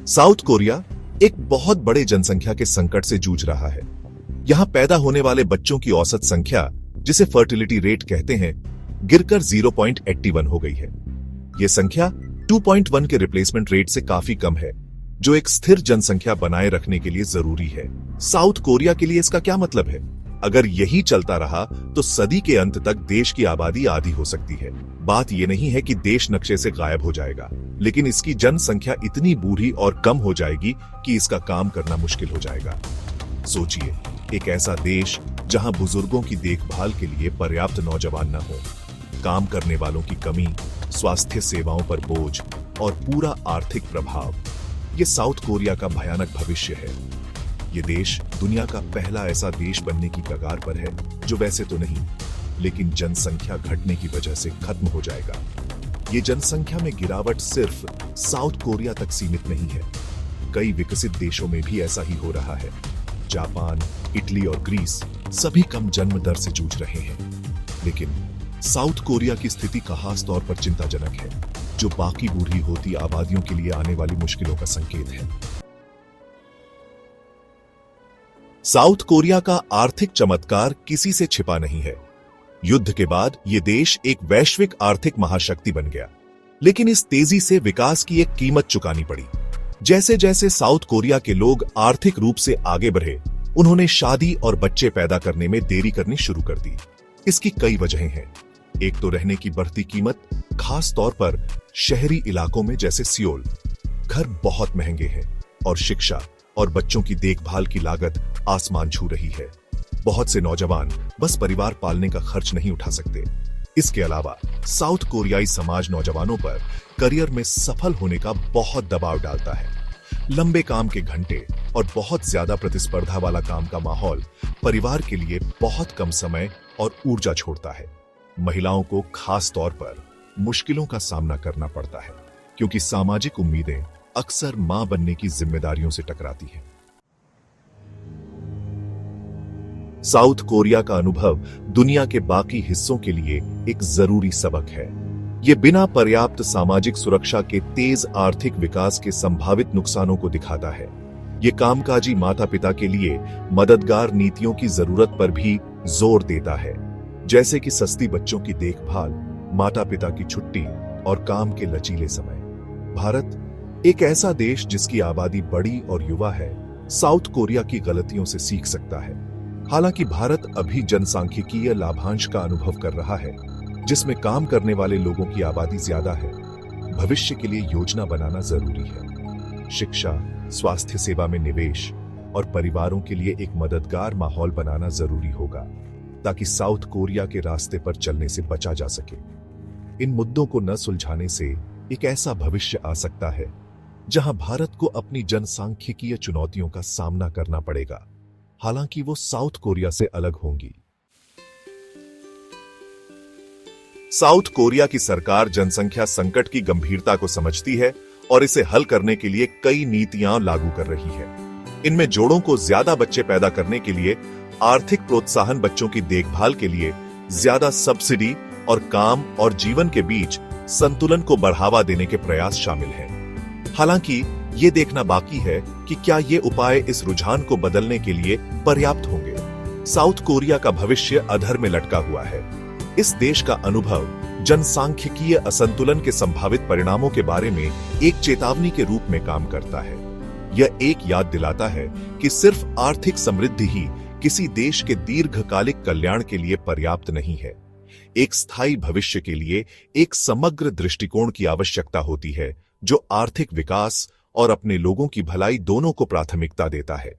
South Korea एक बहुत बड़े जनसंख्या के संकट से जूझ रहा है। यहां पैदा होने वाले बच्चों की औसत संख्या, जिसे फर्टिलिटी रेट कहते हैं, गिरकर 0.81 हो गई है। यह संख्या 2.1 के रिप्लेसमेंट रेट से काफी कम है, जो एक स्थिर जनसंख्या बनाए रखने के लिए जरूरी है। साउथ कोरिया के लिए इसका क्या मतलब है? अगर यही चलता रहा तो सदी के अंत तक देश की आबादी आधी हो सकती है। बात यह नहीं है कि देश नक्शे से गायब हो जाएगा, लेकिन इसकी जनसंख्या इतनी बूढ़ी और कम हो जाएगी कि इसका काम करना मुश्किल हो जाएगा। सोचिए, एक ऐसा देश जहां बुजुर्गों की देखभाल के लिए पर्याप्त नौजवान न हो, काम करने वालों की कमी, स्वास्थ्य सेवाओं पर बोझ और पूरा आर्थिक प्रभाव। ये साउथ कोरिया का भयानक भविष्य है। ये देश दुनिया का पहला ऐसा देश बनने की कगार पर है, जो वैसे तो नहीं, लेकिन जनसंख्या घटने की वजह से खत्म हो जाएगा। ये जनसंख्या में गिरावट सिर्फ साउथ कोरिया तक सीमित नहीं है। कई विकसित देशों में भी ऐसा ही हो रहा है। जापान, इटली और ग्रीस सभी कम जन्म दर से जूझ रहे हैं, लेकिन साउथ कोरिया की स्थिति खास तौर पर चिंताजनक है, जो बाकी बूढ़ी होती आबादियों के लिए आने वाली मुश्किलों का संकेत है। साउथ कोरिया का आर्थिक चमत्कार किसी से छिपा नहीं है। युद्ध के बाद यह देश एक वैश्विक आर्थिक महाशक्ति बन गया, लेकिन इस तेजी से विकास की एक कीमत चुकानी पड़ी। जैसे जैसे साउथ कोरिया के लोग आर्थिक रूप से आगे बढ़े, उन्होंने शादी और बच्चे पैदा करने में देरी करनी शुरू कर दी। इसकी कई वजहें हैं। एक तो रहने की बढ़ती कीमत, खास तौर पर शहरी इलाकों में जैसे सियोल। घर बहुत महंगे हैं और शिक्षा और बच्चों की देखभाल की लागत आसमान छू रही है। बहुत से नौजवान बस परिवार पालने का खर्च नहीं उठा सकते। इसके अलावा साउथ कोरियाई समाज नौजवानों पर करियर में सफल होने का बहुत दबाव डालता है। लंबे काम के घंटे और बहुत ज्यादा प्रतिस्पर्धा वाला काम का माहौल परिवार के लिए बहुत कम समय और ऊर्जा छोड़ता है। महिलाओं को खास तौर पर मुश्किलों का सामना करना पड़ता है, क्योंकि सामाजिक उम्मीदें अक्सर मां बनने की जिम्मेदारियों से टकराती हैं। साउथ कोरिया का अनुभव दुनिया के बाकी हिस्सों के लिए एक जरूरी सबक है। यह बिना पर्याप्त सामाजिक सुरक्षा के तेज आर्थिक विकास के संभावित नुकसानों को दिखाता है। यह कामकाजी माता पिता के लिए मददगार नीतियों की जरूरत पर भी जोर देता है, जैसे कि सस्ती बच्चों की देखभाल, माता पिता की छुट्टी और काम के लचीले समय। भारत एक ऐसा देश जिसकी आबादी बड़ी और युवा है, साउथ कोरिया की गलतियों से सीख सकता है। हालांकि भारत अभी जनसांख्यिकीय लाभांश का अनुभव कर रहा है, जिसमें काम करने वाले लोगों की आबादी ज्यादा है। भविष्य के लिए योजना बनाना जरूरी है। शिक्षा, स्वास्थ्य सेवा में निवेश और परिवारों के लिए एक मददगार माहौल बनाना जरूरी होगा, ताकि साउथ कोरिया के रास्ते पर चलने से बचा जा सके। इन मुद्दों को न सुलझाने से एक ऐसा भविष्य आ सकता है जहां भारत को अपनी जनसांख्यिकीय चुनौतियों का सामना करना पड़ेगा, हालांकि वो साउथ कोरिया से अलग होंगी। साउथ कोरिया की सरकार जनसंख्या संकट की गंभीरता को समझती है और इसे हल करने के लिए कई नीतियां लागू कर रही है। इनमें जोड़ों को ज्यादा बच्चे पैदा करने के लिए आर्थिक प्रोत्साहन, बच्चों की देखभाल के लिए ज्यादा सब्सिडी और काम और जीवन के बीच संतुलन को बढ़ावा देने के प्रयास शामिल हैं। हालांकि ये देखना बाकी है कि क्या ये उपाय इस रुझान को बदलने के लिए पर्याप्त होंगे। साउथ कोरिया का भविष्य अधर में लटका हुआ है। इस देश का अनुभव जनसांख्यिकीय असंतुलन के संभावित परिणामों के बारे में एक चेतावनी के रूप में काम करता है। यह एक याद दिलाता है कि सिर्फ आर्थिक समृद्धि ही किसी देश के दीर्घकालिक कल्याण के लिए पर्याप्त नहीं है। एक स्थायी भविष्य के लिए एक समग्र दृष्टिकोण की आवश्यकता होती है, जो आर्थिक विकास और अपने लोगों की भलाई दोनों को प्राथमिकता देता है।